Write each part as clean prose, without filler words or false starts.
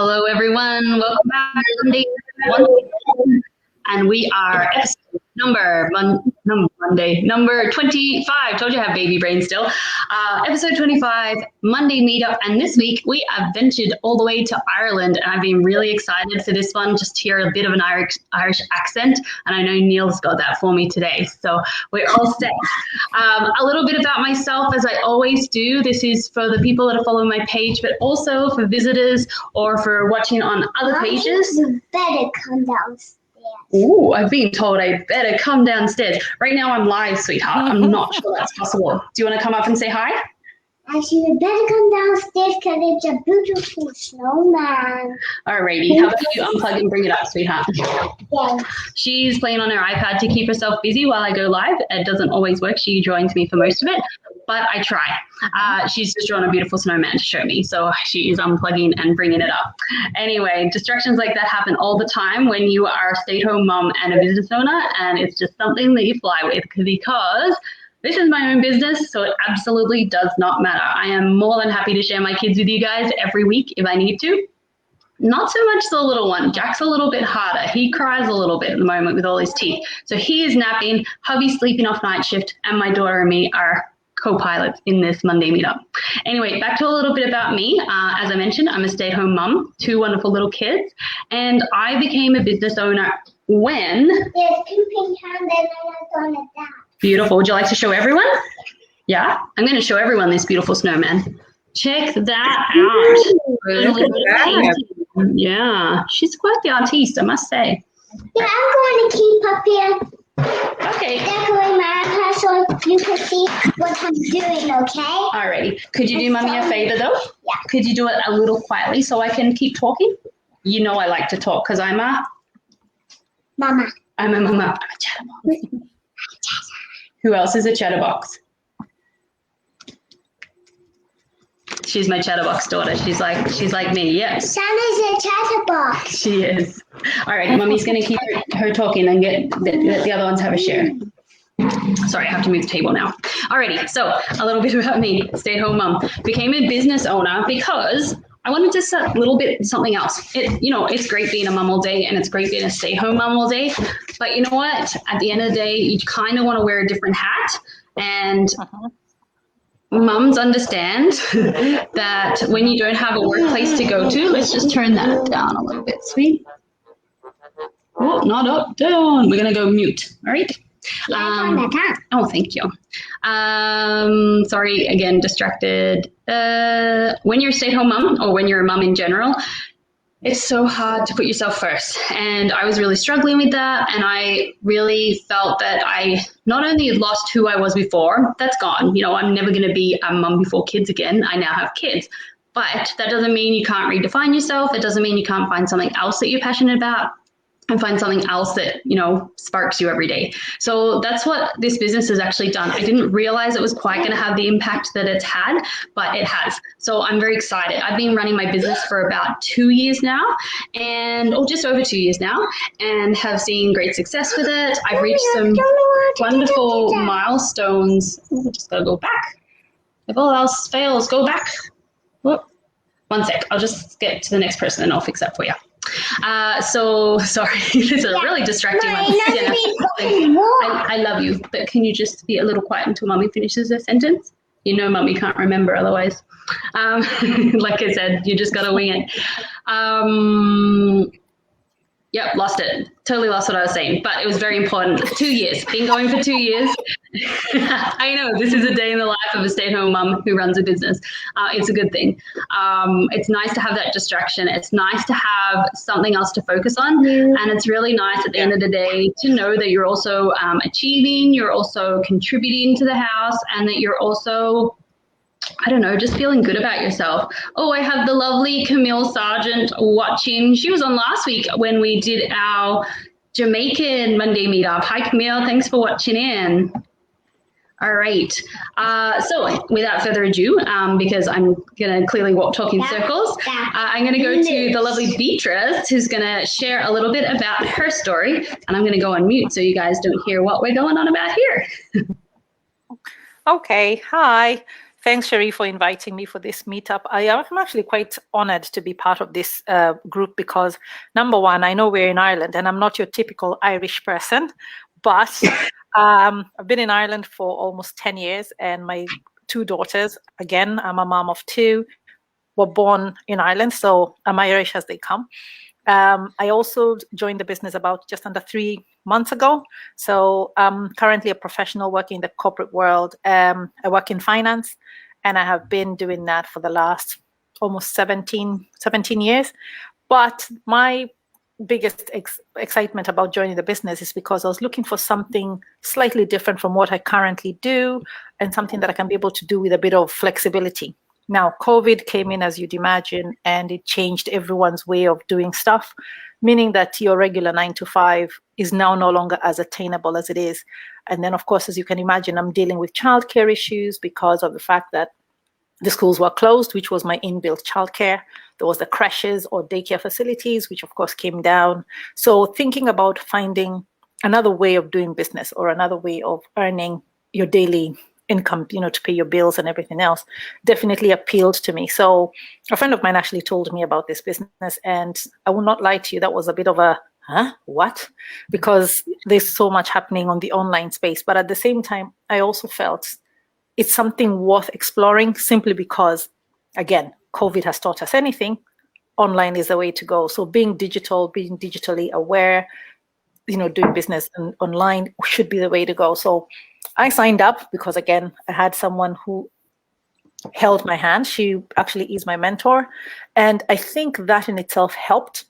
Hello, everyone. Welcome back to Monday, and we are episode number 25. Told you I have baby brain still. Episode 25, Monday Meetup, and this week we have ventured all the way to Ireland, and I've been really excited for this one, just to hear a bit of an Irish accent, and I know Neil's got that for me today, so we're all set. A little bit about myself, as I always do. This is for the people that are following my page, but also for visitors or for watching on other pages. You better come downstairs. Ooh, I've been told I better come downstairs. Right now I'm live, sweetheart. I'm not sure that's possible. Do you want to come up and say hi? Actually, you better come downstairs because it's a beautiful snowman. Alrighty, how about you unplug and bring it up, sweetheart? Yeah. She's playing on her iPad to keep herself busy while I go live. It doesn't always work. She joins me for most of it, but I try. She's just drawn a beautiful snowman to show me, so she is unplugging and bringing it up. Anyway, distractions like that happen all the time when you are a stay-at-home mom and a business owner, and it's just something that you fly with because this is my own business, so it absolutely does not matter. I am more than happy to share my kids with you guys every week if I need to. Not so much the little one. Jack's a little bit harder. He cries a little bit at the moment with all his teeth. So he is napping, hubby's sleeping off night shift, and my daughter and me are co-pilots in this Monday meetup. Anyway, back to a little bit about me. As I mentioned, I'm a stay-at-home mom, 2 wonderful little kids, and I became a business owner when... There's two pink hands and I'm on that. Beautiful. Would you like to show everyone? Yeah? I'm going to show everyone this beautiful snowman. Check that out. Yeah, she's quite the artiste, I must say. Yeah, I'm going to keep up here. Okay. Decorate my iPad so you can see what I'm doing, okay? Alrighty. Could you do Mummy a favor, though? Yeah. Could you do it a little quietly so I can keep talking? You know I like to talk because I'm a... Mama. I'm a mama. I'm a chatterbox. Who else is a chatterbox? She's my chatterbox daughter. She's like me. Yes. Santa's a chatterbox. She is. All right, Mummy's going to keep her talking and let the other ones have a share. Sorry, I have to move the table now. Alrighty, so a little bit about me, stay-at-home mom. Became a business owner because I wanted to set a little bit something else. It's great being a mom all day and it's great being a stay-at-home mom all day. But you know what? At the end of the day, you kind of want to wear a different hat. And mums understand that when you don't have a workplace to go to, let's just turn that down a little bit, sweet. Oh, not up, down. We're going to go mute. All right. Oh, thank you. Sorry, again, distracted. When you're a stay-at-home mom or when you're a mom in general, it's so hard to put yourself first. And I was really struggling with that. And I really felt that I not only had lost who I was before, that's gone. I'm never going to be a mom before kids again. I now have kids. But that doesn't mean you can't redefine yourself. It doesn't mean you can't find something else that you're passionate about and find something else that, sparks you every day. So that's what this business has actually done. I didn't realize it was quite going to have the impact that it's had, but it has. So I'm very excited. I've been running my business for about 2 years now or just over 2 years now, and have seen great success with it. I've reached some wonderful milestones. Ooh, just got to go back. If all else fails, go back. Whoop. One sec. I'll just get to the next person and I'll fix that for you. So sorry, this is a really distracting one. I love you, but can you just be a little quiet until Mummy finishes her sentence? Mummy can't remember otherwise. Like I said, you just gotta wing it. Yep, lost it. Totally lost what I was saying, but it was very important. 2 years, been going for 2 years. I know, this is a day in the life of a stay-at-home mom who runs a business. It's a good thing. It's nice to have that distraction. It's nice to have something else to focus on. And it's really nice at the end of the day to know that you're also achieving, you're also contributing to the house, and that you're also, just feeling good about yourself. Oh, I have the lovely Camille Sargent watching. She was on last week when we did our Jamaican Monday meetup. Hi, Camille. Thanks for watching in. All right. So without further ado, because I'm going to clearly talk in circles, I'm going to go to the lovely Beatrice, who's going to share a little bit about her story. And I'm going to go on mute so you guys don't hear what we're going on about here. Okay. Hi. Thanks, Sherry, for inviting me for this meetup. I'm actually quite honored to be part of this group because, number one, I know we're in Ireland and I'm not your typical Irish person, but I've been in Ireland for almost 10 years and my two daughters, again, I'm a mom of two, were born in Ireland, so I'm Irish as they come. I also joined the business about just under 3 months ago. So I'm currently a professional working in the corporate world. I work in finance, and I have been doing that for the last almost 17 years. But my biggest excitement about joining the business is because I was looking for something slightly different from what I currently do and something that I can be able to do with a bit of flexibility. Now, COVID came in, as you'd imagine, and it changed everyone's way of doing stuff, meaning that your regular 9 to 5 is now no longer as attainable as it is. And then, of course, as you can imagine, I'm dealing with childcare issues because of the fact that the schools were closed, which was my inbuilt childcare. There was the crashes or daycare facilities, which of course came down. So thinking about finding another way of doing business or another way of earning your daily income, to pay your bills and everything else, definitely appealed to me. So a friend of mine actually told me about this business, and I will not lie to you, that was a bit of a, what? Because there's so much happening on the online space. But at the same time, I also felt it's something worth exploring simply because, again, COVID has taught us anything, online is the way to go. So being digital, being digitally aware, doing business online should be the way to go. So I signed up because, again, I had someone who held my hand. She actually is my mentor. And I think that in itself helped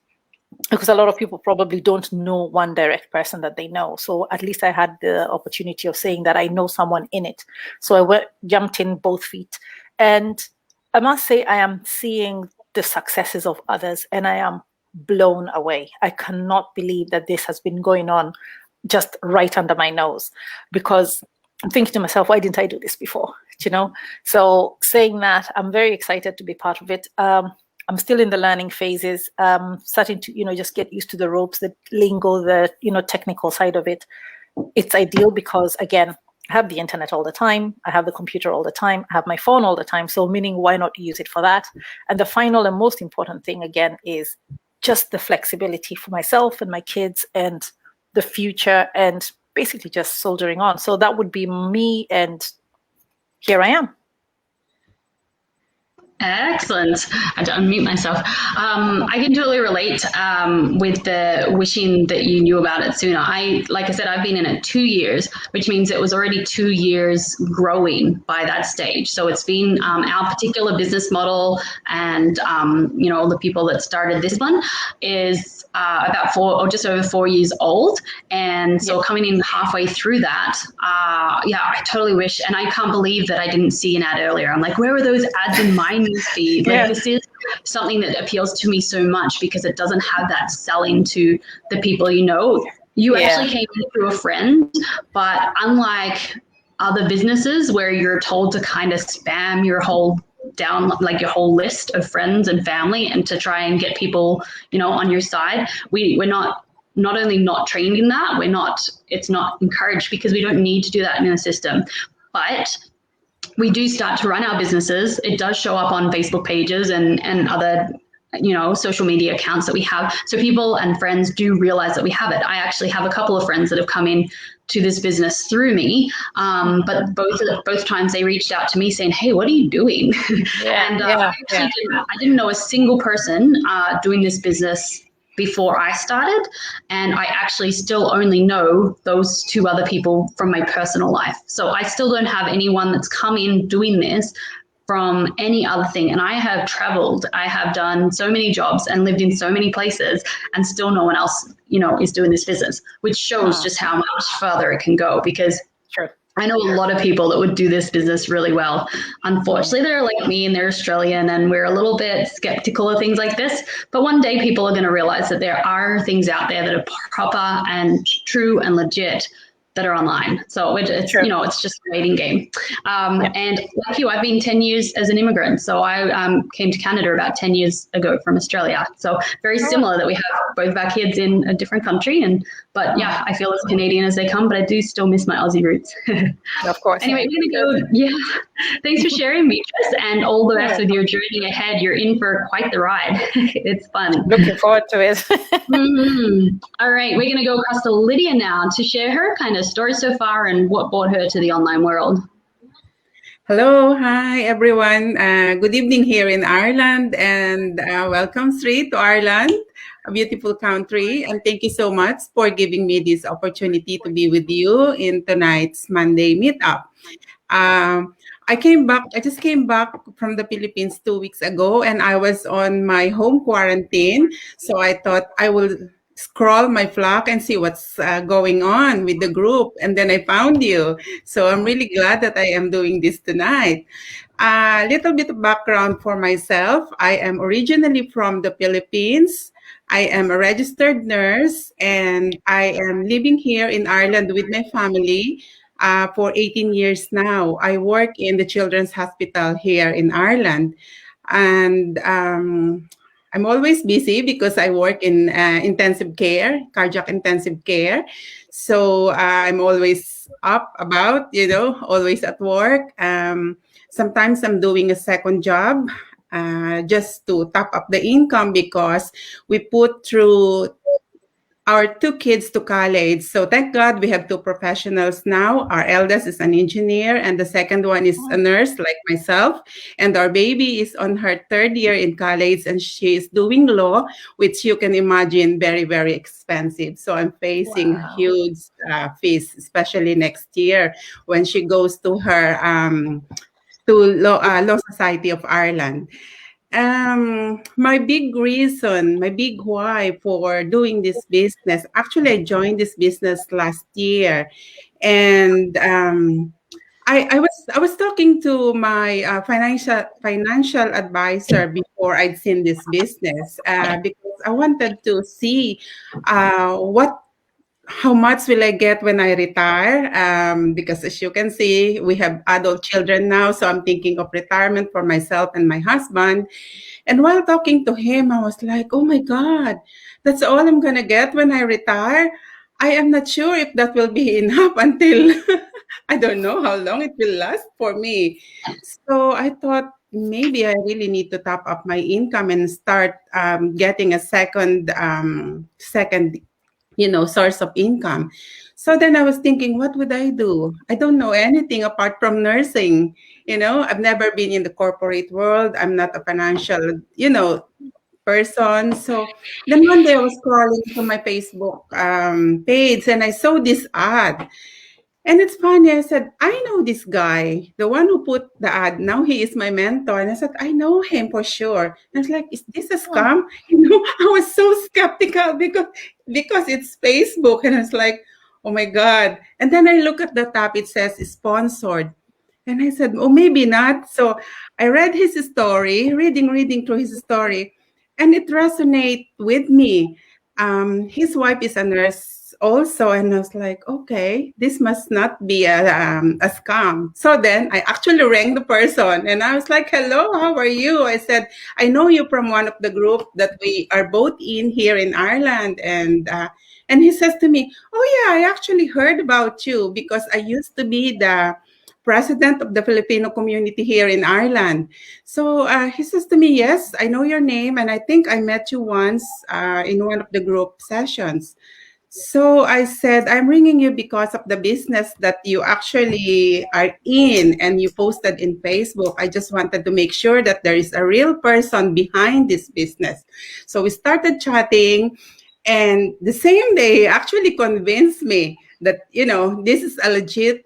because a lot of people probably don't know one direct person that they know. So at least I had the opportunity of saying that I know someone in it. So I jumped in both feet. And I must say, I am seeing the successes of others and I am blown away. I cannot believe that this has been going on just right under my nose, because I'm thinking to myself, why didn't I do this before? So saying that, I'm very excited to be part of it. I'm still in the learning phases, starting to, just get used to the ropes, the lingo, the, technical side of it. It's ideal because, again, I have the internet all the time. I have the computer all the time. I have my phone all the time. So meaning, why not use it for that? And the final and most important thing, again, is just the flexibility for myself and my kids and the future and basically just soldiering on. So that would be me, and here I am. Excellent. I had to unmute myself. I can totally relate with the wishing that you knew about it sooner. Like I said, I've been in it 2 years, which means it was already 2 years growing by that stage. So it's been our particular business model, and the people that started this one is about 4 or just over 4 years old. And so coming in halfway through that, I totally wish, and I can't believe that I didn't see an ad earlier. I'm like, where were those ads in my newsfeed? Like, this is something that appeals to me so much because it doesn't have that selling to the people you actually came in through a friend, but unlike other businesses where you're told to kind of spam your whole list of friends and family and to try and get people on your side, we're not only not trained in that, it's not encouraged because we don't need to do that in the system. But we do start to run our businesses. It does show up on Facebook pages and other social media accounts that we have. So people and friends do realize that we have it. I actually have a couple of friends that have come in to this business through me. But both times they reached out to me saying, hey, what are you doing? I didn't know a single person doing this business before I started. And I actually still only know those 2 other people from my personal life. So I still don't have anyone that's come in doing this from any other thing. And I have traveled, I have done so many jobs and lived in so many places, and still no one else, is doing this business, which shows just how much further it can go. Because I know a lot of people that would do this business really well. Unfortunately, they're like me and they're Australian, and we're a little bit skeptical of things like this. But one day people are going to realize that there are things out there that are proper and true and legit that are online. So it's Sure. it's just a waiting game. Yeah. And like you, I've been 10 years as an immigrant. So I came to Canada about 10 years ago from Australia. So very similar that we have both of our kids in a different country. But yeah, I feel as Canadian as they come, but I do still miss my Aussie roots. Of course. Anyway, we're going to go. Yeah. Thanks for sharing, Beatrice, and all the best with your journey ahead. You're in for quite the ride. It's fun. Looking forward to it. All right, we're going to go across to Lydia now to share her kind of story so far and what brought her to the online world. Hello, hi everyone. Good evening here in Ireland, and welcome straight to Ireland, a beautiful country. And thank you so much for giving me this opportunity to be with you in tonight's Monday meetup. I just came back from the Philippines 2 weeks ago, and I was on my home quarantine. So I thought I will scroll my flock and see what's going on with the group. And then I found you. So I'm really glad that I am doing this tonight. A little bit of background for myself. I am originally from the Philippines. I am a registered nurse, and I am living here in Ireland with my family for 18 years now. I work in the Children's Hospital here in Ireland. And I'm always busy because I work in intensive care, cardiac intensive care. So I'm always up about, always at work. Sometimes I'm doing a second job just to top up the income because we put through our 2 kids to college. So thank God we have 2 professionals now. Our eldest is an engineer, and the second one is a nurse like myself. And our baby is on her 3rd year in college, and she is doing law, which you can imagine very, very expensive. So I'm facing huge fees, especially next year when she goes to her Law Society of Ireland. My big reason, my big why for doing this business, actually, I joined this business last year, and I was talking to my financial advisor before I'd seen this business because I wanted to see how much will I get when I retire? Because as you can see, we have adult children now. So I'm thinking of retirement for myself and my husband. And while talking to him, I was like, oh my God, that's all I'm going to get when I retire. I am not sure if that will be enough until I don't know how long it will last for me. So I thought maybe I really need to top up my income and start getting a second source of income. So then I was thinking, what would I do? I don't know anything apart from nursing. I've never been in the corporate world. I'm not a financial, person. So then one day I was scrolling through my Facebook page and I saw this ad. And it's funny, I said, I know this guy, the one who put the ad. Now he is my mentor. And I said, I know him for sure. And I was like, is this a scam? I was so skeptical because it's Facebook. And I was like, oh my God. And then I look at the top, it says sponsored. And I said, oh, maybe not. So I read his story, reading through his story, and it resonated with me. His wife is a nurse also, and I was like, okay, this must not be a scam. So then I actually rang the person, and I was like, hello, how are you? I said, I know you from one of the group that we are both in here in Ireland, and he says to me, oh yeah, I actually heard about you because I used to be the president of the Filipino community here in Ireland. So he says to me, yes, I know your name, and I think I met you once in one of the group sessions. So I said, I'm ringing you because of the business that you actually are in and you posted in Facebook. I just wanted to make sure that there is a real person behind this business. So we started chatting, and the same day he actually convinced me that, this is a legit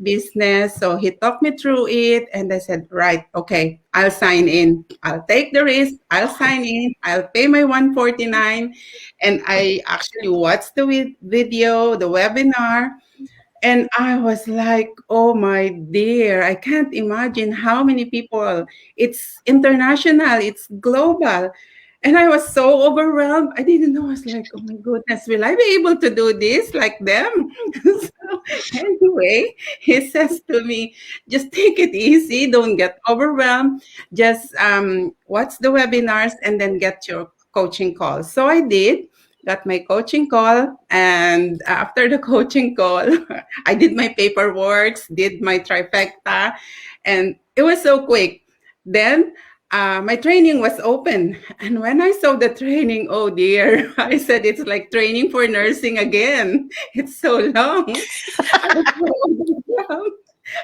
business. So he talked me through it, and I said, right, okay, I'll sign in. I'll take the risk. I'll sign in. I'll pay my 149. And I actually watched the video, the webinar, and I was like, oh my dear, I can't imagine how many people. It's international, it's global. And I was so overwhelmed. I didn't know. I was like, oh my goodness, will I be able to do this like them? So anyway, he says to me, just take it easy. Don't get overwhelmed. Just watch the webinars and then get your coaching call. So I did. Got my coaching call. And after the coaching call, I did my paperwork, did my trifecta. And it was so quick. Then my training was open. And when I saw the training, oh dear, I said it's like training for nursing again. It's so long. I was so overwhelmed.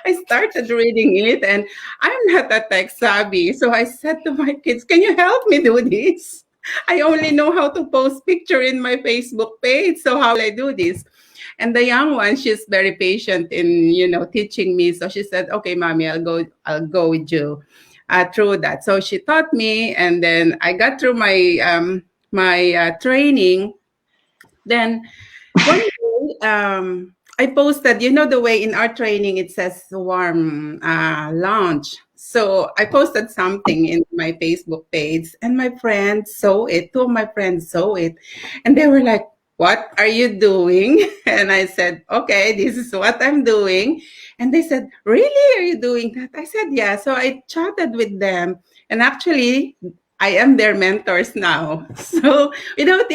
I started reading it and I'm not a tech savvy. So I said to my kids, can you help me do this? I only know how to post picture in my Facebook page. So how will I do this? And the young one, she's very patient in, teaching me. So she said, okay, mommy, I'll go with you through that. So she taught me, and then I got through my training. Then one day, I posted, the way in our training it says warm launch. So I posted something in my Facebook page, and my friends saw it. Two of my friends saw it, and they were like, "What are you doing?" And I said, "Okay, this is what I'm doing." And they said, "Really? Are you doing that?" I said, "Yeah." So I chatted with them, and actually, I am their mentors now. So without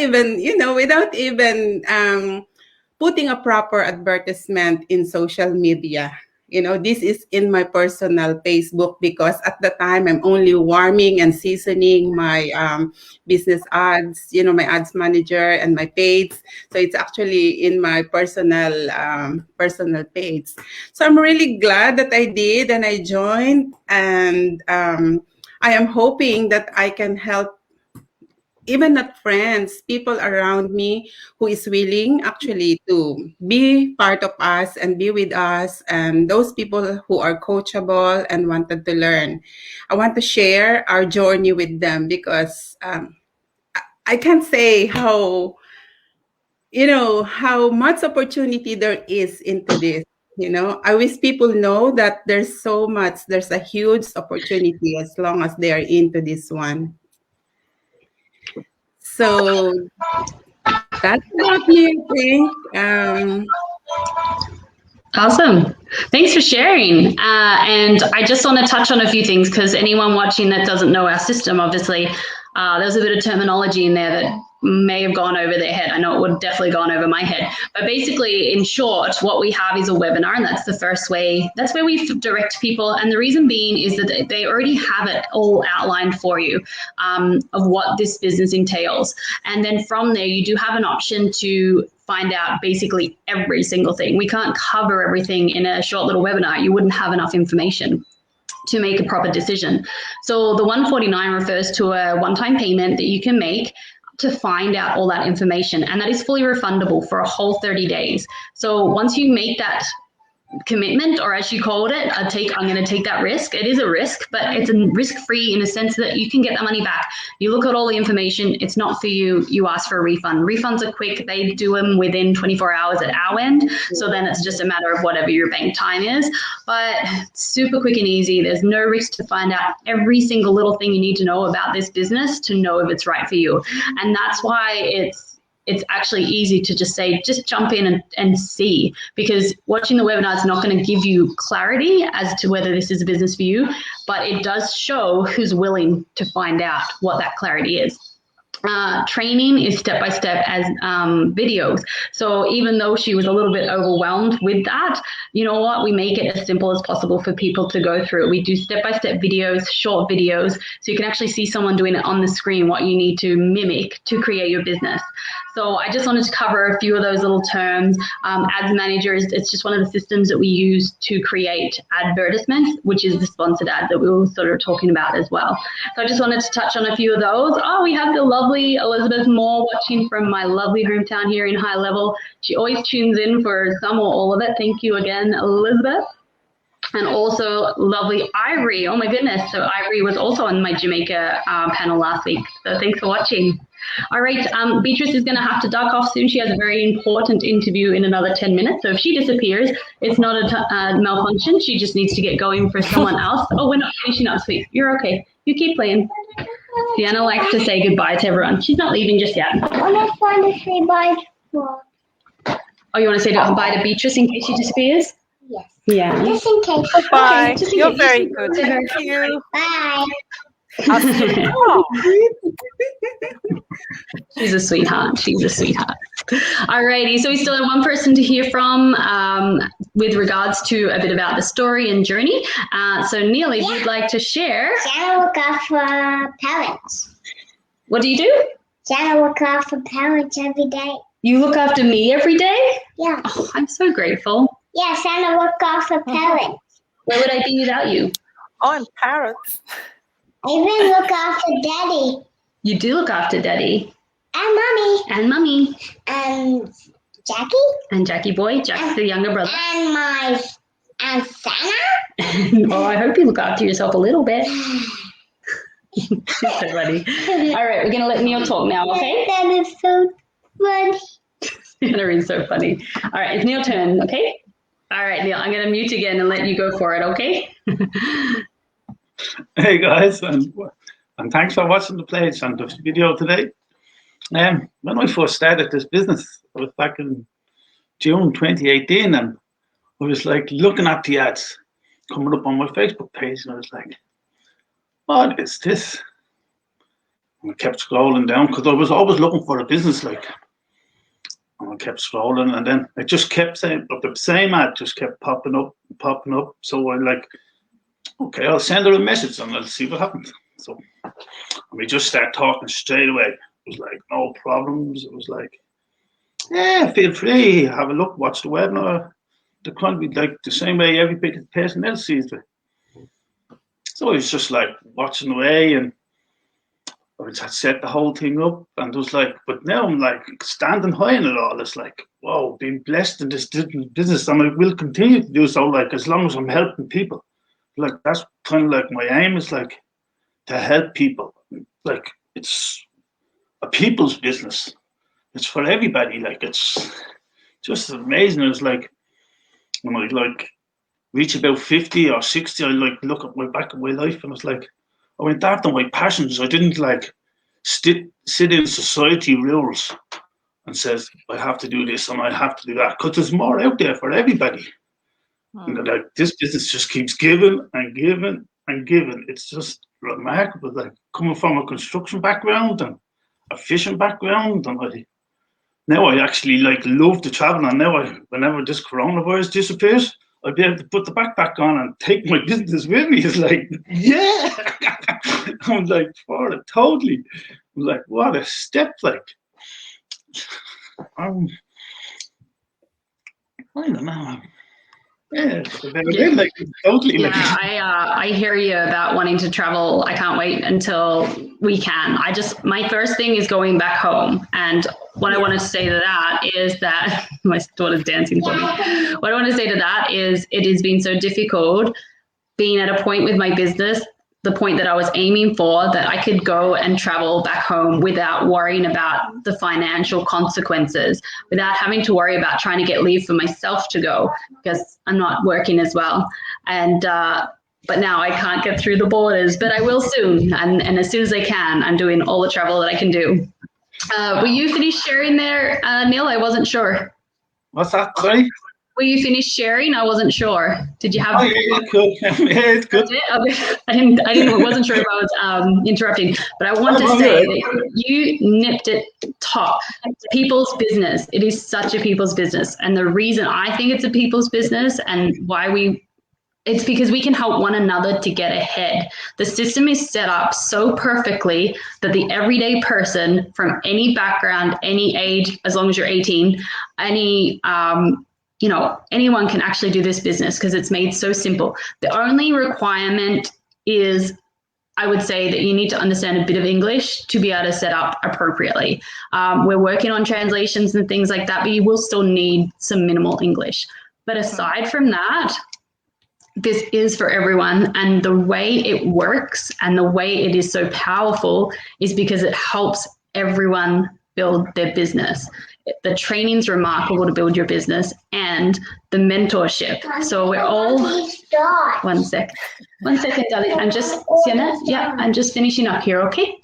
even putting a proper advertisement in social media. This is in my personal Facebook because at the time I'm only warming and seasoning my business ads, my ads manager and my page. So it's actually in my personal page. So I'm really glad that I did and I joined, and I am hoping that I can help even not friends, people around me who is willing actually to be part of us and be with us, and those people who are coachable and wanted to learn. I want to share our journey with them because I can't say how much opportunity there is into this. I wish people know that there's a huge opportunity as long as they are into this one. So that's about me, I think. Awesome. Thanks for sharing. And I just want to touch on a few things because anyone watching that doesn't know our system, obviously, there's a bit of terminology in there that may have gone over their head. I know it would have definitely gone over my head. But basically, in short, what we have is a webinar, and that's the first way. That's where we direct people. And the reason being is that they already have it all outlined for you of what this business entails. And then from there, you do have an option to find out basically every single thing. We can't cover everything in a short little webinar. You wouldn't have enough information to make a proper decision. So the 149 refers to a one-time payment that you can make to find out all that information, and that is fully refundable for a whole 30 days. So once you make that commitment, or as you called it, I'm going to take that risk. It is a risk, but it's a risk-free in the sense that you can get that money back. You look at all the information, it's not for you, you ask for a refund. Refunds are quick, they do them within 24 hours at our end, so then it's just a matter of whatever your bank time is, but super quick and easy. There's no risk to find out every single little thing you need to know about this business to know if it's right for you. And that's why it's actually easy to just say, just jump in and see, because watching the webinar is not going to give you clarity as to whether this is a business for you, but it does show who's willing to find out what that clarity is. Training is step-by-step as videos. So even though she was a little bit overwhelmed with that, you know what, we make it as simple as possible for people to go through. We do step-by-step videos, short videos, so you can actually see someone doing it on the screen, what you need to mimic to create your business. So I just wanted to cover a few of those little terms. Ads manager it's just one of the systems that we use to create advertisements, which is the sponsored ad that we were sort of talking about as well. So I just wanted to touch on a few of those. Oh, we have the lovely Elizabeth Moore watching from my lovely hometown here in High Level. She always tunes in for some or all of it. Thank you again, Elizabeth. And also lovely Ivory. Oh my goodness. So Ivory was also on my Jamaica panel last week. So thanks for watching. All right, Beatrice is going to have to duck off soon. She has a very important interview in another 10 minutes. So if she disappears, it's not a malfunction. She just needs to get going for someone else. Oh, we're not finishing up, sweet. You're okay. You keep playing. Sienna likes to say goodbye to everyone. She's not leaving just yet. I just want to say bye for. Oh, you want to say bye to Beatrice in case she disappears? Yes. Yeah. Just in case. Bye. just in You're case. very good. Thank you. Bye. I'll see you tomorrow. She's a sweetheart. She's a sweetheart. Alrighty, so we still have one person to hear from with regards to a bit about the story and journey. So Neil, if you'd like to share. Santa look after parents. What do you do? Santa look after parents every day. You look after me every day? Yeah. Oh, I'm so grateful. Yeah, Santa look after parents. Where would I be without you? Oh, and parrots. I even look after Daddy You do look after Daddy and Mommy and Mummy and Jackie and Jackie boy, Jack's the younger brother. and Santa. Oh, I hope you look after yourself a little bit. She's so funny. All right, we're going to let Neil talk now, okay? That is so funny. That is so funny. All right, it's Neil's turn, okay? All right, Neil, I'm going to mute again and let you go for it, okay? Hey guys, and thanks for watching the page and the video today. When I first started this business, I was back in June 2018, and I was like looking at the ads coming up on my Facebook page, and I was like, what is this? And I kept scrolling down because I was always looking for a business like. And I kept scrolling, and then it just kept saying, but the same ad just kept popping up. So I like, okay, I'll send her a message and I'll see what happens. So we just start talking straight away. It was like, no problems. It was like, yeah, feel free, have a look, watch the webinar. The kind of like the same way every person else sees it. So I was just like watching away, and I had set the whole thing up, and it was like, but now I'm like standing high in it all. It's like, whoa, being blessed in this business, and I will continue to do so, like as long as I'm helping people. Like that's kind of like my aim is like to help people. Like it's a people's business. It's for everybody. Like it's just amazing. It's like when I like reach about 50 or 60, I like look at my back of my life, and it's like I went after my passions. I didn't like sit in society rules and says I have to do this and I have to do that, because there's more out there for everybody. And like this business just keeps giving and giving and giving. It's just remarkable. Like coming from a construction background and a fishing background, and now I actually like love to travel. And now whenever this coronavirus disappears, I'll be able to put the backpack on and take my business with me. It's like, yeah, I'm like for it totally. I'm like, what a step! Like, I don't know. Yeah, like totally. Yeah, Like, I hear you about wanting to travel. I can't wait until we can. My first thing is going back home. And what I want to say to that is that my daughter's dancing for me. What I want to say to that is it has been so difficult being at a point with my business, the point that I was aiming for, that I could go and travel back home without worrying about the financial consequences, without having to worry about trying to get leave for myself to go because I'm not working as well. And but now I can't get through the borders, but I will soon. And as soon as I can, I'm doing all the travel that I can do. Will you finish sharing there, Neil? I wasn't sure. what's that? Sorry? Will you finish sharing? I wasn't sure. Did you have? Oh yeah, cool. Yeah, it's good. Okay. I wasn't sure if I was interrupting, but I want to say that you nipped it top. People's business. It is such a people's business. And the reason I think it's a people's business and why it's because we can help one another to get ahead. The system is set up so perfectly that the everyday person from any background, any age, as long as you're 18, anyone can actually do this business because it's made so simple. The only requirement is, I would say, that you need to understand a bit of English to be able to set up appropriately. We're working on translations and things like that, but you will still need some minimal English. But aside from that, this is for everyone. And the way it works and the way it is so powerful is because it helps everyone build their business. the training's remarkable to build your business, and the mentorship. So we're all, one second, darling. I'm just, Sienna, yeah, I'm just finishing up here, okay?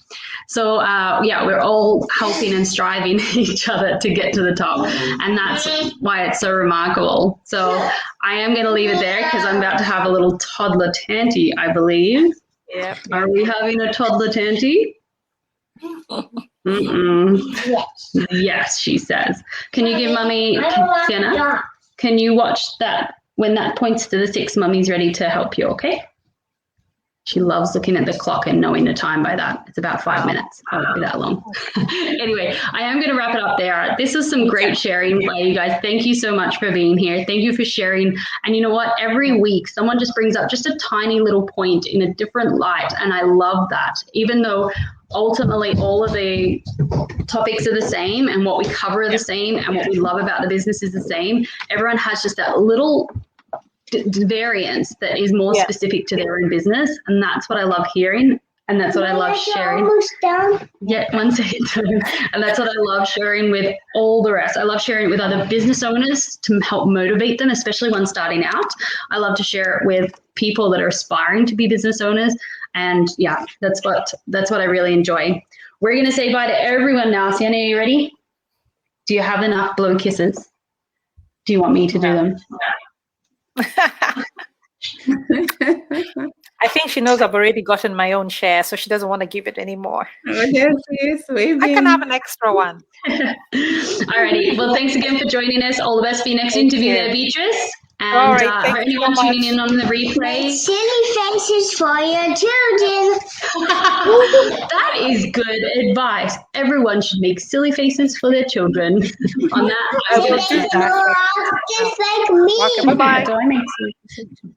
So yeah, we're all helping and striving each other to get to the top, and that's why it's so remarkable. So I am going to leave it there because I'm about to have a little toddler tanty, I believe. Yeah. Are we having a toddler tanty? Yes. Yes, she says. Can you give Mummy, Sienna? Can you watch that when that points to the 6? Mummy's ready to help you, okay? She loves looking at the clock and knowing the time by that. It's about 5 minutes. It won't be that long. Anyway, I am going to wrap it up there. This is some great sharing by you guys. Thank you so much for being here. Thank you for sharing. And you know what? Every week, someone just brings up just a tiny little point in a different light. And I love that. Even though ultimately all of the topics are the same and what we cover are the same and what we love about the business is the same, everyone has just that little variance that is more specific to their own business, and that's what I love hearing, and that's what I love sharing. Almost done. Yeah, 1 second. And that's what I love sharing with all the rest. I love sharing it with other business owners to help motivate them, especially when starting out. I love to share it with people that are aspiring to be business owners, and yeah, that's what I really enjoy. We're going to say bye to everyone now. Sienna, are you ready? Do you have enough blow kisses? Do you want me to do them? I think she knows I've already gotten my own share, so she doesn't want to give it anymore. Oh, yes, yes, waving. I can have an extra one. Alrighty. Well, thanks again for joining us. All the best for your next interview there, Beatrice. And All right, thank for you anyone so much. tuning in on the replay, Silly faces for your children. that is good advice. Everyone should make silly faces for their children. On that, I will do They that. grow up just like me. Okay, bye-bye. Do I make silly faces?